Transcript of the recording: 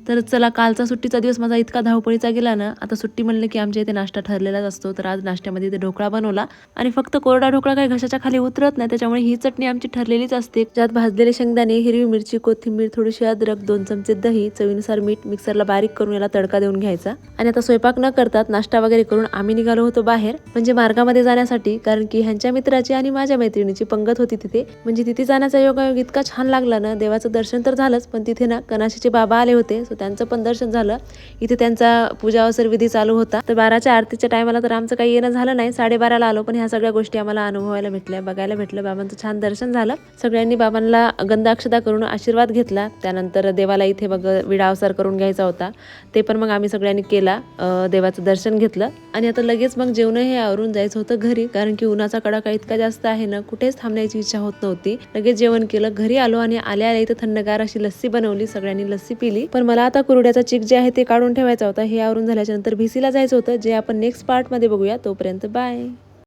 तर चला, कालचा सुट्टीचा दिवस माझा इतका धावपळीचा गेला ना. आता सुट्टी म्हणलं की आमच्या इथे नाश्ता ठरलेलाच असतो. तर आज नाश्त्यामध्ये इथे ढोकळा बनवला आणि फक्त कोरडा ढोकळा काही घशाच्या खाली उतरत नाही, त्याच्यामुळे ही चटणी आमची ठरलेलीच असते, ज्यात भाजलेले शेंगदाणे, हिरवी मिरची, कोथिंबीर, थोडीशी अद्रक, 2 चमचे दही, चवीनुसार मीठ, मिक्सरला बारीक करून याला तडका देऊन घ्यायचा. आणि आता स्वयंपाक न करतात नाश्ता वगैरे करून आम्ही निघालो होतो बाहेर, म्हणजे मार्गामध्ये जाण्यासाठी, कारण की ह्यांच्या मित्राची आणि माझ्या मैत्रिणीची पंगत होती तिथे. म्हणजे तिथे जाण्याचा योगायोग इतका छान लागला ना. देवाचं दर्शन तर झालंच, पण तिथे ना कनाशीचे बाबा आले होते, सो त्यांचं पण दर्शन झालं. इथे त्यांचा पूजा अवसर विधी चालू होता. तर 12च्या आरतीच्या टायमाला तर आमचं काही येणं झालं नाही, 12:30ला आलो, पण ह्या सगळ्या गोष्टी आम्हाला अनुभवायला भेटल्या, बघायला भेटलं. बाबांचं छान दर्शन झालं. सगळ्यांनी बाबांना गंध अक्षता करून आशीर्वाद घेतला. त्यानंतर देवाला इथे बघ विडा अवसर करून घ्यायचा होता, ते पण मग आम्ही सगळ्यांनी केला. देवाचं दर्शन घेतलं आणि आता लगेच मग जेवण हे आवरून जायचं होतं घरी, कारण की उन्हाचा कडाका इतका जास्त आहे ना, कुठेच थांबण्याची इच्छा होत नव्हती. लगेच जेवण केलं, घरी आलो आणि आल्या आल्या इथं थंडगार अशी लस्सी बनवली, सगळ्यांनी लस्सी पिली. पण मला आता कुरड्याचा चिक जे आहे ते काढून ठेवायचा होता. हे आवरून झाल्याच्या नंतर भिसीला जायचं होतं, जे आपण नेक्स्ट पार्ट मध्ये बघूया. तोपर्यंत बाय.